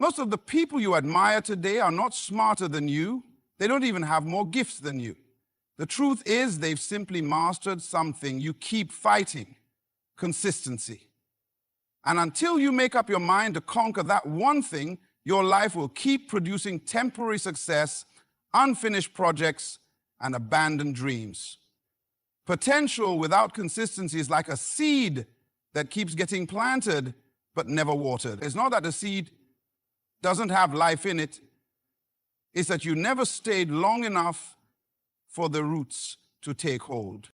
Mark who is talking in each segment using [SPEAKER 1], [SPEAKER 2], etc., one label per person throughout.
[SPEAKER 1] Most of the people you admire today are not smarter than you. They don't even have more gifts than you. The truth is they've simply mastered something you keep fighting: consistency. And until you make up your mind to conquer that one thing, your life will keep producing temporary success, unfinished projects, and abandoned dreams. Potential without consistency is like a seed that keeps getting planted but never watered. It's not that the seed doesn't have life in it. It's that you never stayed long enough for the roots to take hold.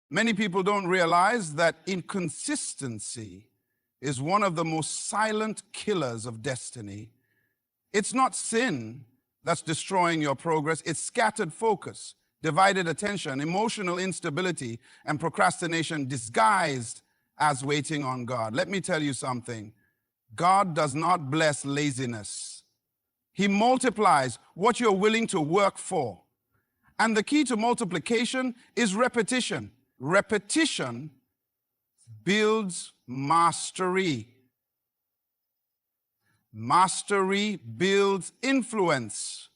[SPEAKER 1] Many people don't realize that inconsistency is one of the most silent killers of destiny. It's not sin that's destroying your progress. It's scattered focus, divided attention, emotional instability, and procrastination disguised as waiting on God. Let me tell you something. God does not bless laziness. He multiplies what you're willing to work for. And the key to multiplication is repetition. Repetition builds mastery. Mastery builds influence.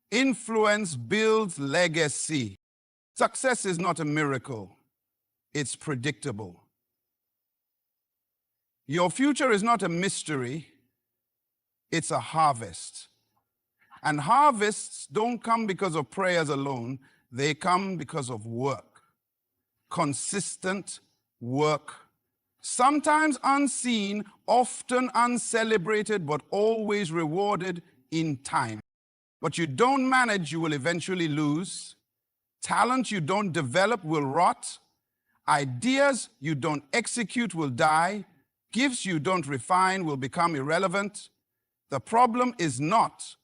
[SPEAKER 1] Influence builds legacy. Success is not a miracle. It's predictable. Your future is not a mystery. It's a harvest. And harvests don't come because of prayers alone. They come because of work. Consistent work. Sometimes unseen, often uncelebrated, but always rewarded in time. What you don't manage, you will eventually lose. Talent you don't develop will rot. Ideas you don't execute will die. Gifts you don't refine will become irrelevant. The problem is not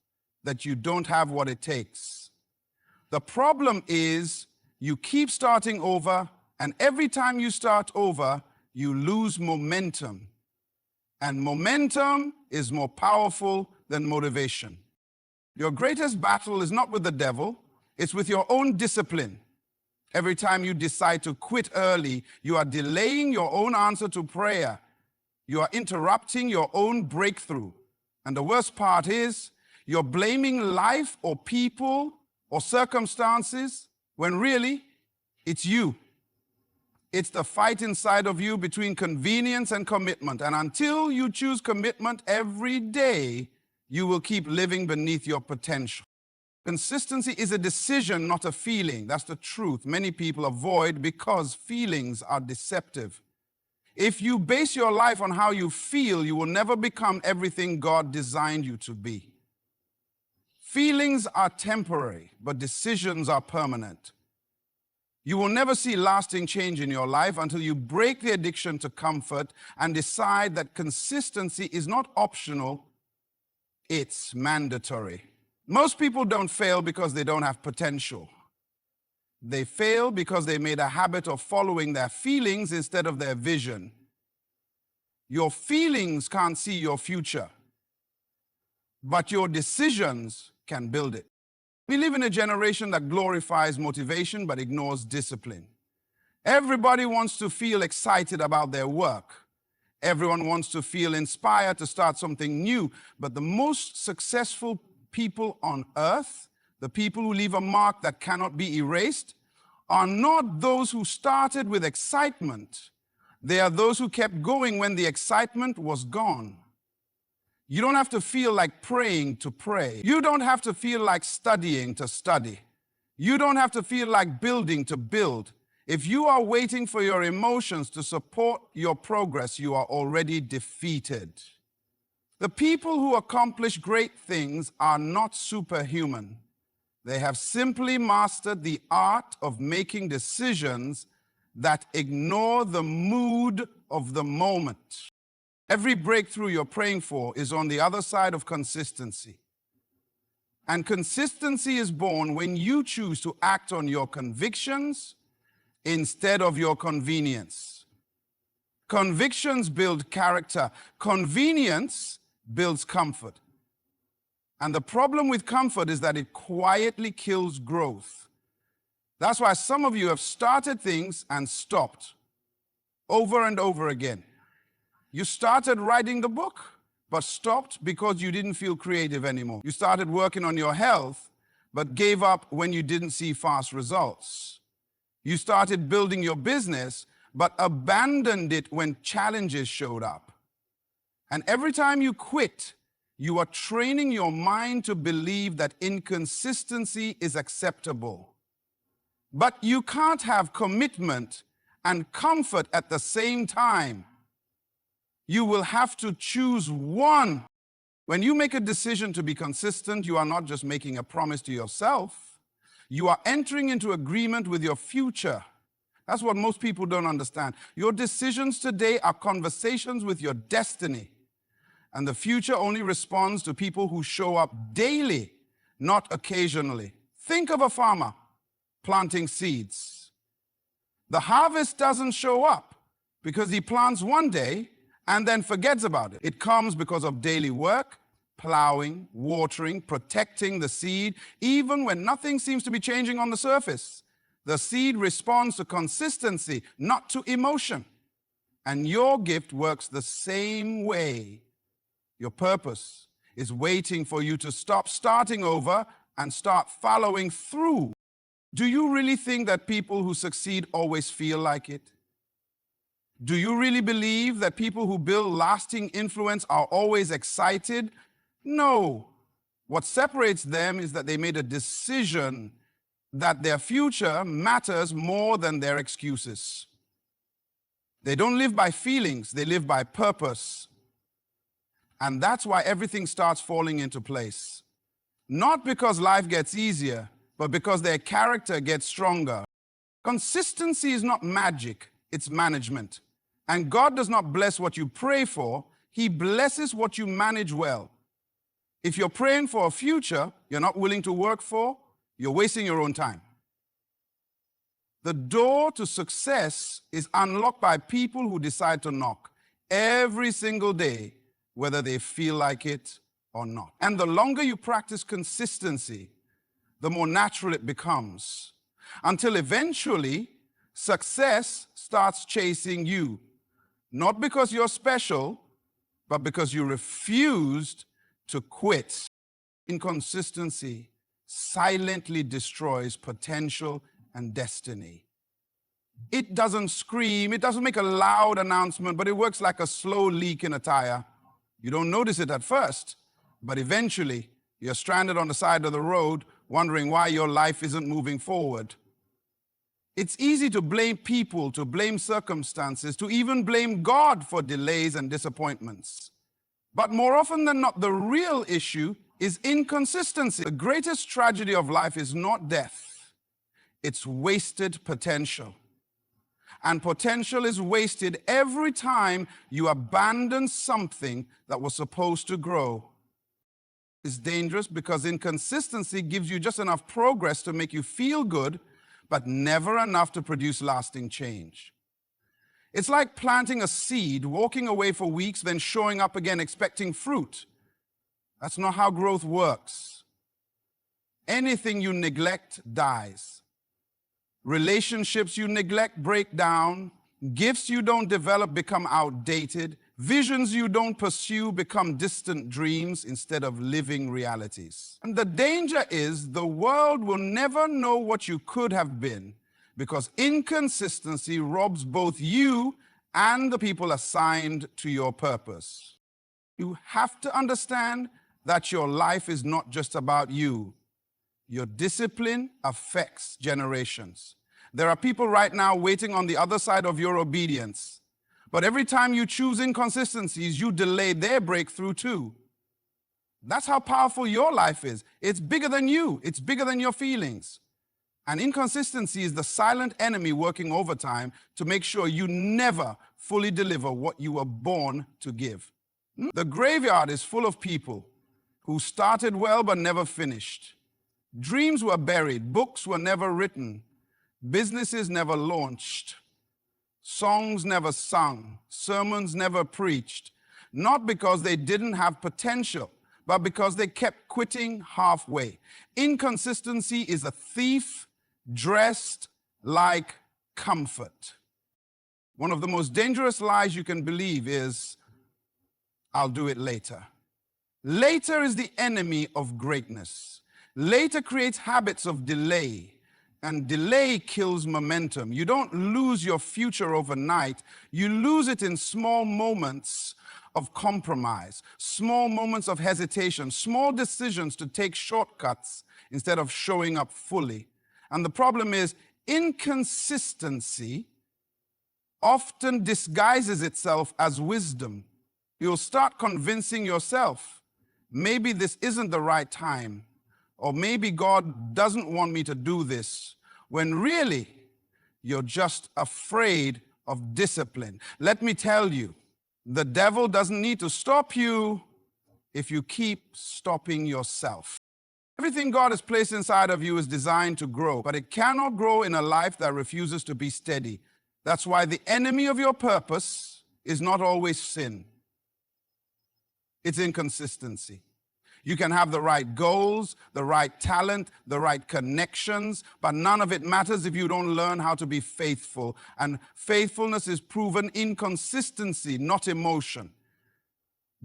[SPEAKER 1] that you don't have what it takes. The problem is you keep starting over, and every time you start over, you lose momentum. And momentum is more powerful than motivation. Your greatest battle is not with the devil, it's with your own discipline. Every time you decide to quit early, you are delaying your own answer to prayer. You are interrupting your own breakthrough. And the worst part is, you're blaming life or people or circumstances when really it's you. It's the fight inside of you between convenience and commitment. And until you choose commitment every day, you will keep living beneath your potential. Consistency is a decision, not a feeling. That's the truth many people avoid because feelings are deceptive. If you base your life on how you feel, you will never become everything God designed you to be. Feelings are temporary, but decisions are permanent. You will never see lasting change in your life until you break the addiction to comfort and decide that consistency is not optional, it's mandatory. Most people don't fail because they don't have potential. They fail because they made a habit of following their feelings instead of their vision. Your feelings can't see your future, but your decisions can build it. We live in a generation that glorifies motivation but ignores discipline. Everybody wants to feel excited about their work. Everyone wants to feel inspired to start something new, but the most successful people on earth, the people who leave a mark that cannot be erased, are not those who started with excitement. They are those who kept going when the excitement was gone. You don't have to feel like praying to pray. You don't have to feel like studying to study. You don't have to feel like building to build. If you are waiting for your emotions to support your progress, you are already defeated. The people who accomplish great things are not superhuman. They have simply mastered the art of making decisions that ignore the mood of the moment. Every breakthrough you're praying for is on the other side of consistency. And consistency is born when you choose to act on your convictions instead of your convenience. Convictions build character. Convenience builds comfort. And the problem with comfort is that it quietly kills growth. That's why some of you have started things and stopped over and over again. You started writing the book, but stopped because you didn't feel creative anymore. You started working on your health, but gave up when you didn't see fast results. You started building your business, but abandoned it when challenges showed up. And every time you quit, you are training your mind to believe that inconsistency is acceptable. But you can't have commitment and comfort at the same time. You will have to choose one. When you make a decision to be consistent, you are not just making a promise to yourself. You are entering into agreement with your future. That's what most people don't understand. Your decisions today are conversations with your destiny. And the future only responds to people who show up daily, not occasionally. Think of a farmer planting seeds. The harvest doesn't show up because he plants one day and then forgets about it. It comes because of daily work, plowing, watering, protecting the seed, even when nothing seems to be changing on the surface. The seed responds to consistency, not to emotion. And your gift works the same way. Your purpose is waiting for you to stop starting over and start following through. Do you really think that people who succeed always feel like it? Do you really believe that people who build lasting influence are always excited? No. What separates them is that they made a decision that their future matters more than their excuses. They don't live by feelings, they live by purpose. And that's why everything starts falling into place. Not because life gets easier, but because their character gets stronger. Consistency is not magic, it's management. And God does not bless what you pray for, He blesses what you manage well. If you're praying for a future you're not willing to work for, you're wasting your own time. The door to success is unlocked by people who decide to knock every single day, whether they feel like it or not. And the longer you practice consistency, the more natural it becomes, until eventually success starts chasing you. Not because you're special, but because you refused to quit. Inconsistency silently destroys potential and destiny. It doesn't scream, it doesn't make a loud announcement, but it works like a slow leak in a tire. You don't notice it at first, but eventually you're stranded on the side of the road wondering why your life isn't moving forward. It's easy to blame people, to blame circumstances, to even blame God for delays and disappointments. But more often than not, the real issue is inconsistency. The greatest tragedy of life is not death, it's wasted potential. And potential is wasted every time you abandon something that was supposed to grow. It's dangerous because inconsistency gives you just enough progress to make you feel good, but never enough to produce lasting change. It's like planting a seed, walking away for weeks, then showing up again expecting fruit. That's not how growth works. Anything you neglect dies. Relationships you neglect break down. Gifts you don't develop become outdated. Visions you don't pursue become distant dreams instead of living realities. And the danger is the world will never know what you could have been, because inconsistency robs both you and the people assigned to your purpose. You have to understand that your life is not just about you. Your discipline affects generations. There are people right now waiting on the other side of your obedience. But every time you choose inconsistencies, you delay their breakthrough too. That's how powerful your life is. It's bigger than you. It's bigger than your feelings. And inconsistency is the silent enemy working overtime to make sure you never fully deliver what you were born to give. The graveyard is full of people who started well but never finished. Dreams were buried, books were never written, businesses never launched, songs never sung, sermons never preached, not because they didn't have potential, but because they kept quitting halfway. Inconsistency is a thief dressed like comfort. One of the most dangerous lies you can believe is, I'll do it later. Later is the enemy of greatness. Later creates habits of delay, and delay kills momentum. You don't lose your future overnight. You lose it in small moments of compromise, small moments of hesitation, small decisions to take shortcuts instead of showing up fully. And the problem is, inconsistency often disguises itself as wisdom. You'll start convincing yourself, maybe this isn't the right time, or maybe God doesn't want me to do this, when really you're just afraid of discipline. Let me tell you, the devil doesn't need to stop you if you keep stopping yourself. Everything God has placed inside of you is designed to grow, but it cannot grow in a life that refuses to be steady. That's why the enemy of your purpose is not always sin. It's inconsistency. You can have the right goals, the right talent, the right connections, but none of it matters if you don't learn how to be faithful. And faithfulness is proven in consistency, not emotion.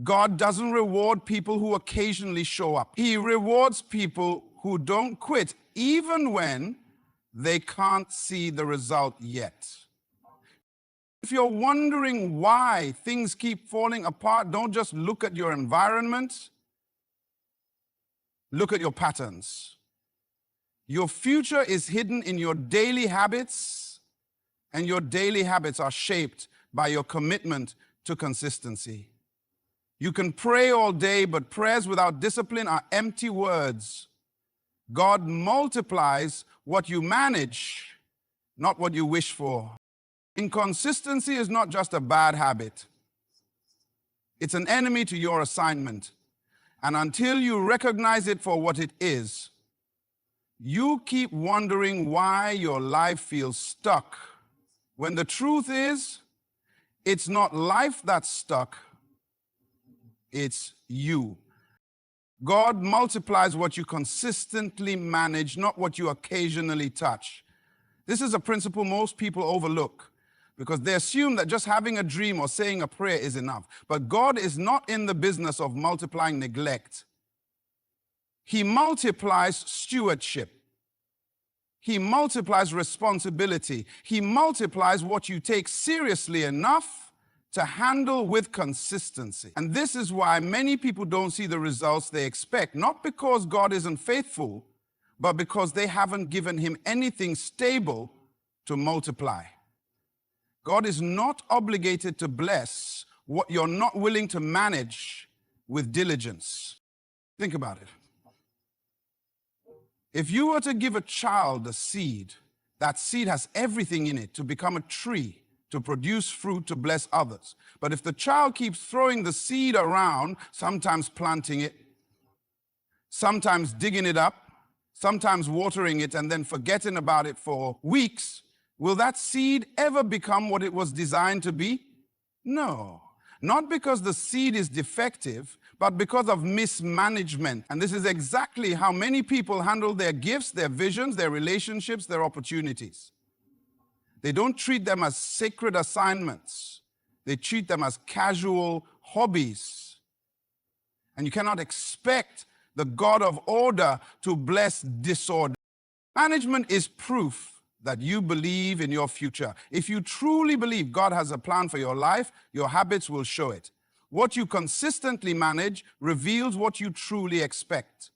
[SPEAKER 1] God doesn't reward people who occasionally show up. He rewards people who don't quit, even when they can't see the result yet. If you're wondering why things keep falling apart, don't just look at your environment. Look at your patterns. Your future is hidden in your daily habits, and your daily habits are shaped by your commitment to consistency. You can pray all day, but prayers without discipline are empty words. God multiplies what you manage, not what you wish for. Inconsistency is not just a bad habit. It's an enemy to your assignment. And until you recognize it for what it is, you keep wondering why your life feels stuck. When the truth is, it's not life that's stuck, it's you. God multiplies what you consistently manage, not what you occasionally touch. This is a principle most people overlook, because they assume that just having a dream or saying a prayer is enough. But God is not in the business of multiplying neglect. He multiplies stewardship. He multiplies responsibility. He multiplies what you take seriously enough to handle with consistency. And this is why many people don't see the results they expect, not because God isn't faithful, but because they haven't given him anything stable to multiply. God is not obligated to bless what you're not willing to manage with diligence. Think about it. If you were to give a child a seed, that seed has everything in it to become a tree, to produce fruit, to bless others. But if the child keeps throwing the seed around, sometimes planting it, sometimes digging it up, sometimes watering it, and then forgetting about it for weeks, will that seed ever become what it was designed to be? No. Not because the seed is defective, but because of mismanagement. And this is exactly how many people handle their gifts, their visions, their relationships, their opportunities. They don't treat them as sacred assignments. They treat them as casual hobbies. And you cannot expect the God of order to bless disorder. Management is proof that you believe in your future. If you truly believe God has a plan for your life, your habits will show it. What you consistently manage reveals what you truly expect.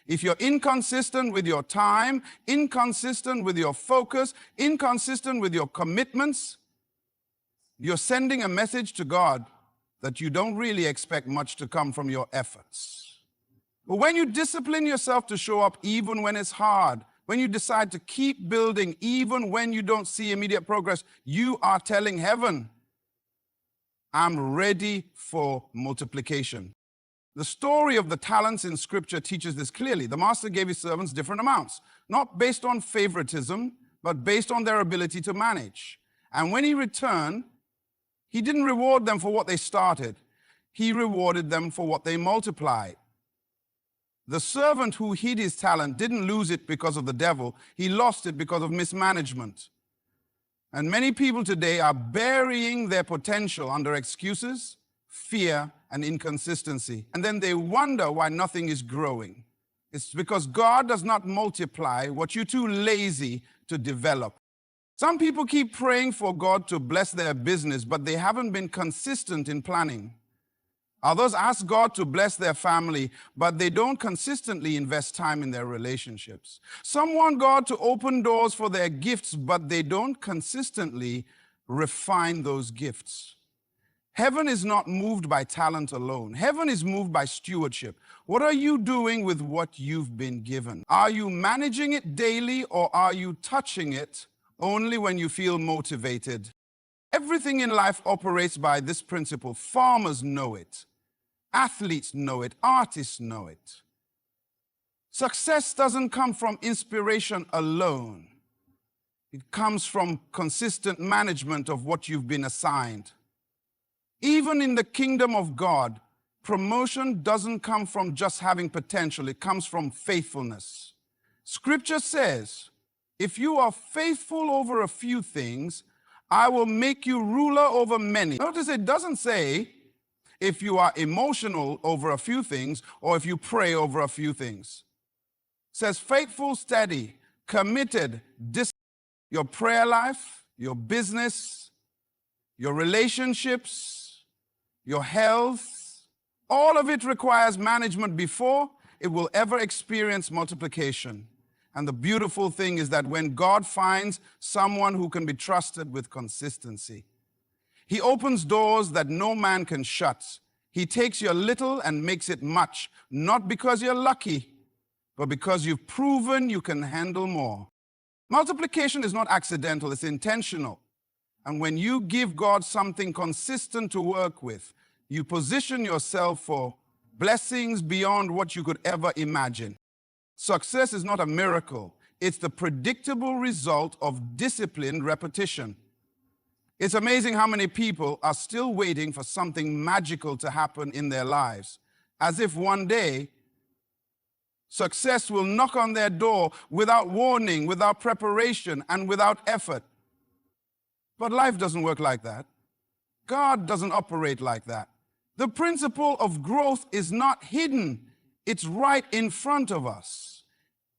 [SPEAKER 1] If you're inconsistent with your time, inconsistent with your focus, inconsistent with your commitments, you're sending a message to God that you don't really expect much to come from your efforts. But when you discipline yourself to show up even when it's hard, when you decide to keep building even when you don't see immediate progress, you are telling heaven, I'm ready for multiplication. The story of the talents in Scripture teaches this clearly. The master gave his servants different amounts, not based on favoritism, but based on their ability to manage. And when he returned, he didn't reward them for what they started. He rewarded them for what they multiplied. The servant who hid his talent didn't lose it because of the devil. He lost it because of mismanagement. And many people today are burying their potential under excuses, fear, and inconsistency. And then they wonder why nothing is growing. It's because God does not multiply what you're too lazy to develop. Some people keep praying for God to bless their business, but they haven't been consistent in planning. Others ask God to bless their family, but they don't consistently invest time in their relationships. Some want God to open doors for their gifts, but they don't consistently refine those gifts. Heaven is not moved by talent alone. Heaven is moved by stewardship. What are you doing with what you've been given? Are you managing it daily, or are you touching it only when you feel motivated? Everything in life operates by this principle. Farmers know it. Athletes know it. Artists know it. Success doesn't come from inspiration alone. It comes from consistent management of what you've been assigned. Even in the kingdom of God, promotion doesn't come from just having potential. It comes from faithfulness. Scripture says, if you are faithful over a few things, I will make you ruler over many. Notice it doesn't say if you are emotional over a few things or if you pray over a few things. It says faithful, steady, committed, your prayer life, your business, your relationships, your health, all of it requires management before it will ever experience multiplication. And the beautiful thing is that when God finds someone who can be trusted with consistency, He opens doors that no man can shut. He takes your little and makes it much, not because you're lucky, but because you've proven you can handle more. Multiplication is not accidental, it's intentional. And when you give God something consistent to work with, you position yourself for blessings beyond what you could ever imagine. Success is not a miracle. It's the predictable result of disciplined repetition. It's amazing how many people are still waiting for something magical to happen in their lives, as if one day success will knock on their door without warning, without preparation, and without effort. But life doesn't work like that. God doesn't operate like that. The principle of growth is not hidden. It's right in front of us.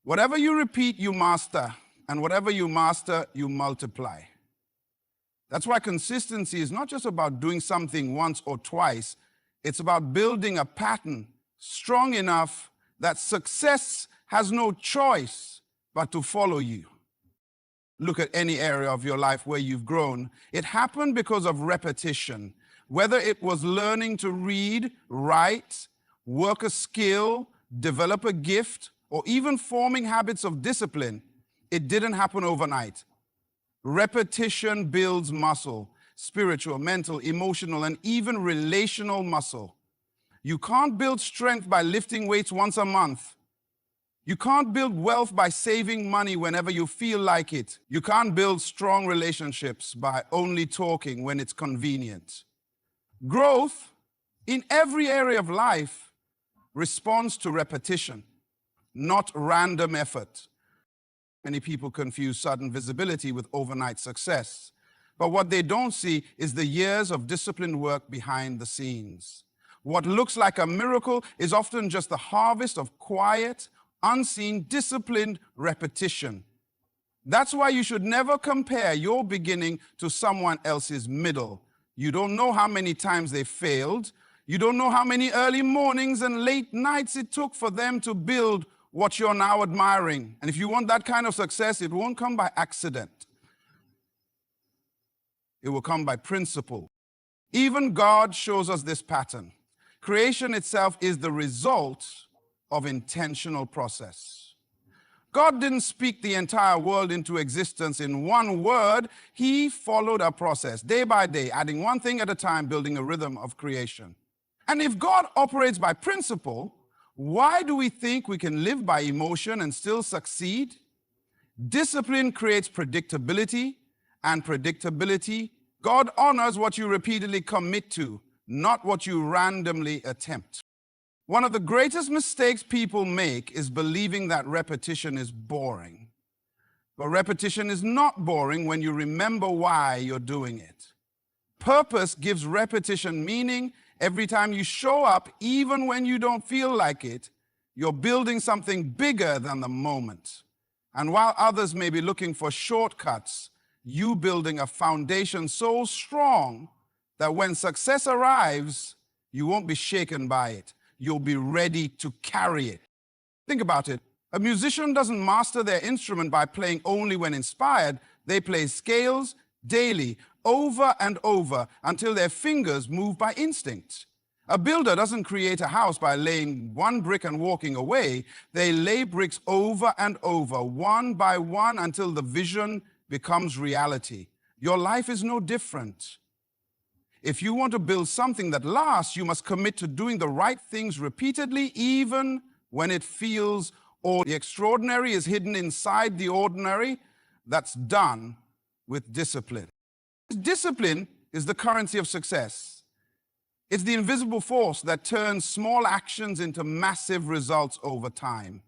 [SPEAKER 1] Whatever you repeat, you master. And whatever you master, you multiply. That's why consistency is not just about doing something once or twice. It's about building a pattern strong enough that success has no choice but to follow you. Look at any area of your life where you've grown. It happened because of repetition. Whether it was learning to read, write, work a skill, develop a gift, or even forming habits of discipline, it didn't happen overnight. Repetition builds muscle, spiritual, mental, emotional, and even relational muscle. You can't build strength by lifting weights once a month. You can't build wealth by saving money whenever you feel like it. You can't build strong relationships by only talking when it's convenient. Growth in every area of life responds to repetition, not random effort. Many people confuse sudden visibility with overnight success. But what they don't see is the years of disciplined work behind the scenes. What looks like a miracle is often just the harvest of quiet, unseen, disciplined repetition. That's why you should never compare your beginning to someone else's middle. You don't know how many times they failed. You don't know how many early mornings and late nights it took for them to build what you're now admiring. And if you want that kind of success, it won't come by accident. It will come by principle. Even God shows us this pattern. Creation itself is the result of intentional process. God didn't speak the entire world into existence in one word. He followed a process, day by day, adding one thing at a time, building a rhythm of creation. And if God operates by principle, why do we think we can live by emotion and still succeed? Discipline creates predictability, and predictability, God honors what you repeatedly commit to, not what you randomly attempt. One of the greatest mistakes people make is believing that repetition is boring. But repetition is not boring when you remember why you're doing it. Purpose gives repetition meaning, Every time you show up, even when you don't feel like it, you're building something bigger than the moment. And while others may be looking for shortcuts, you building a foundation so strong that when success arrives, you won't be shaken by it. You'll be ready to carry it. Think about it. A musician doesn't master their instrument by playing only when inspired. They play scales daily, over and over, until their fingers move by instinct. A builder doesn't create a house by laying one brick and walking away. They lay bricks over and over, one by one, until the vision becomes reality. Your life is no different. If you want to build something that lasts, you must commit to doing the right things repeatedly, even when it feels ordinary. The extraordinary is hidden inside the ordinary. That's done with discipline. Discipline is the currency of success. It's the invisible force that turns small actions into massive results over time.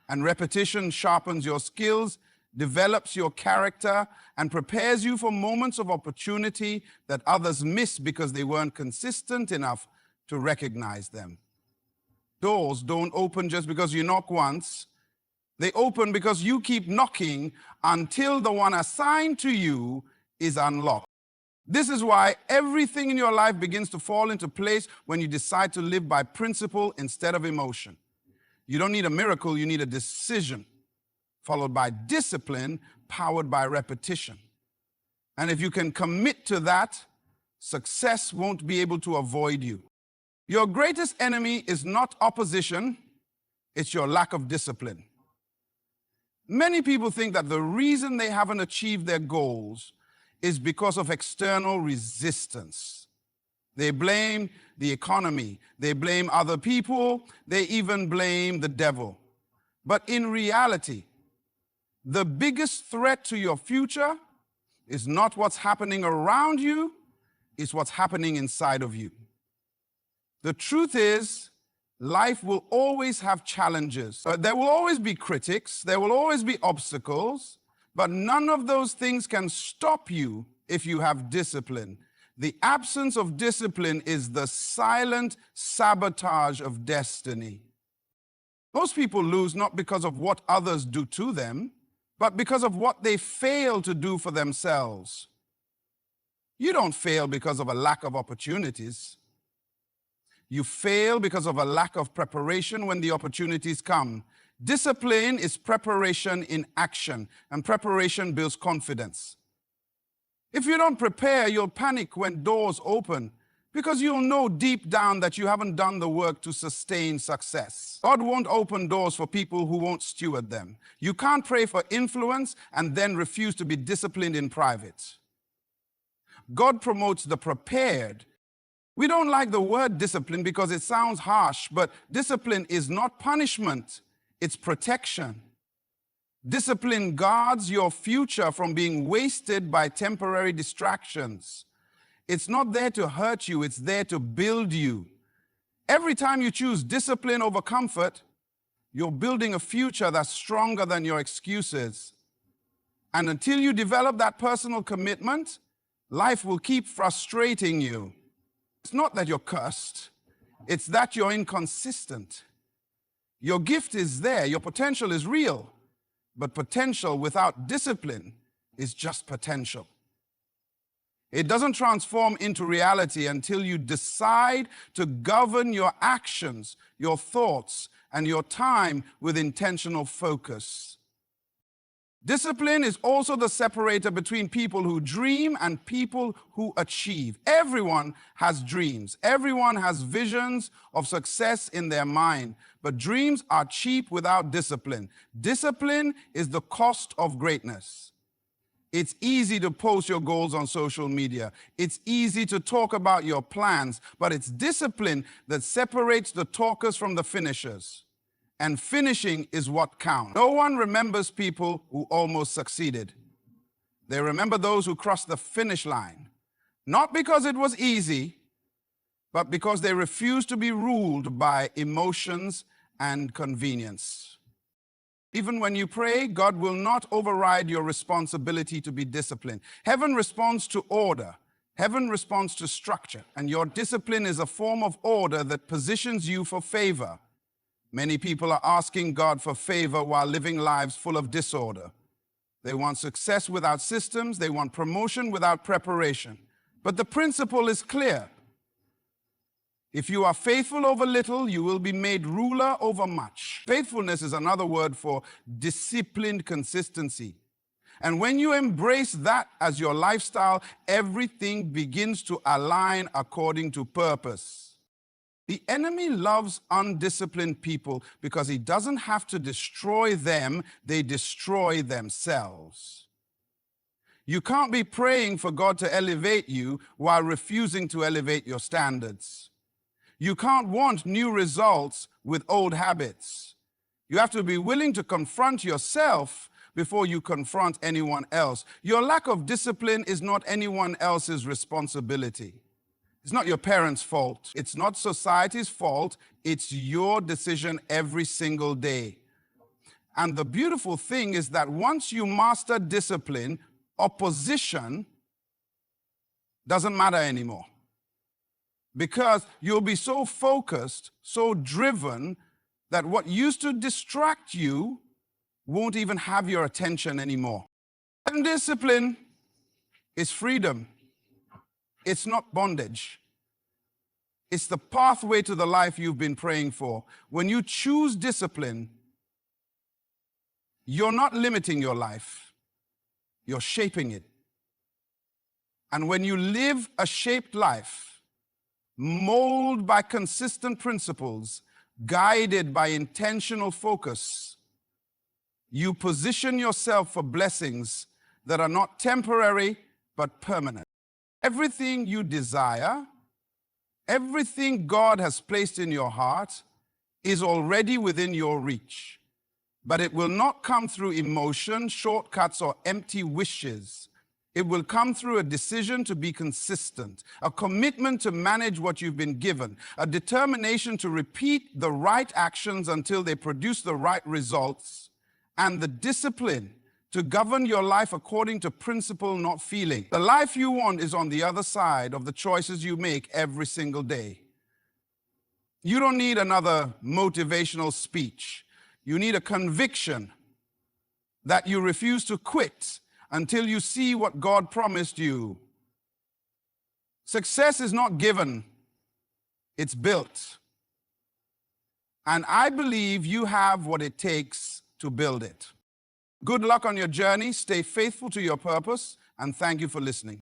[SPEAKER 1] And repetition sharpens your skills, develops your character, and prepares you for moments of opportunity that others miss because they weren't consistent enough to recognize them. Doors don't open just because you knock once. They open because you keep knocking until the one assigned to you is unlocked. This is why everything in your life begins to fall into place when you decide to live by principle instead of emotion. You don't need a miracle, you need a decision, followed by discipline, powered by repetition. And if you can commit to that, success won't be able to avoid you. Your greatest enemy is not opposition, it's your lack of discipline. Many people think that the reason they haven't achieved their goals is because of external resistance. They blame the economy, they blame other people, they even blame the devil. But in reality, the biggest threat to your future is not what's happening around you, it's what's happening inside of you. The truth is, life will always have challenges. There will always be critics, there will always be obstacles, but none of those things can stop you if you have discipline. The absence of discipline is the silent sabotage of destiny. Most people lose not because of what others do to them, but because of what they fail to do for themselves. You don't fail because of a lack of opportunities. You fail because of a lack of preparation when the opportunities come. Discipline is preparation in action, and preparation builds confidence. If you don't prepare, you'll panic when doors open, because you'll know deep down that you haven't done the work to sustain success. God won't open doors for people who won't steward them. You can't pray for influence and then refuse to be disciplined in private. God promotes the prepared. We don't like the word discipline because it sounds harsh, but discipline is not punishment, it's protection. Discipline guards your future from being wasted by temporary distractions. It's not there to hurt you, it's there to build you. Every time you choose discipline over comfort, you're building a future that's stronger than your excuses. And until you develop that personal commitment, life will keep frustrating you. It's not that you're cursed, it's that you're inconsistent. Your gift is there, your potential is real, but potential without discipline is just potential. It doesn't transform into reality until you decide to govern your actions, your thoughts, and your time with intentional focus. Discipline is also the separator between people who dream and people who achieve. Everyone has dreams. Everyone has visions of success in their mind. But dreams are cheap without discipline. Discipline is the cost of greatness. It's easy to post your goals on social media. It's easy to talk about your plans, but it's discipline that separates the talkers from the finishers. And finishing is what counts. No one remembers people who almost succeeded. They remember those who crossed the finish line, not because it was easy, but because they refused to be ruled by emotions and convenience. Even when you pray, God will not override your responsibility to be disciplined. Heaven responds to order. Heaven responds to structure, and your discipline is a form of order that positions you for favor. Many people are asking God for favor while living lives full of disorder. They want success without systems. They want promotion without preparation. But the principle is clear. If you are faithful over little, you will be made ruler over much. Faithfulness is another word for disciplined consistency. And when you embrace that as your lifestyle, everything begins to align according to purpose. The enemy loves undisciplined people because he doesn't have to destroy them, they destroy themselves. You can't be praying for God to elevate you while refusing to elevate your standards. You can't want new results with old habits. You have to be willing to confront yourself before you confront anyone else. Your lack of discipline is not anyone else's responsibility. It's not your parents' fault. It's not society's fault. It's your decision every single day. And the beautiful thing is that once you master discipline, opposition doesn't matter anymore. Because you'll be so focused, so driven, that what used to distract you won't even have your attention anymore. And discipline is freedom. It's not bondage. It's the pathway to the life you've been praying for. When you choose discipline, you're not limiting your life. You're shaping it. And when you live a shaped life, molded by consistent principles, guided by intentional focus, you position yourself for blessings that are not temporary but permanent. Everything you desire, everything God has placed in your heart is already within your reach. But it will not come through emotion, shortcuts, or empty wishes. It will come through a decision to be consistent, a commitment to manage what you've been given, a determination to repeat the right actions until they produce the right results, and the discipline to govern your life according to principle, not feeling. The life you want is on the other side of the choices you make every single day. You don't need another motivational speech. You need a conviction that you refuse to quit until you see what God promised you. Success is not given, it's built. And I believe you have what it takes to build it. Good luck on your journey. Stay faithful to your purpose, and thank you for listening.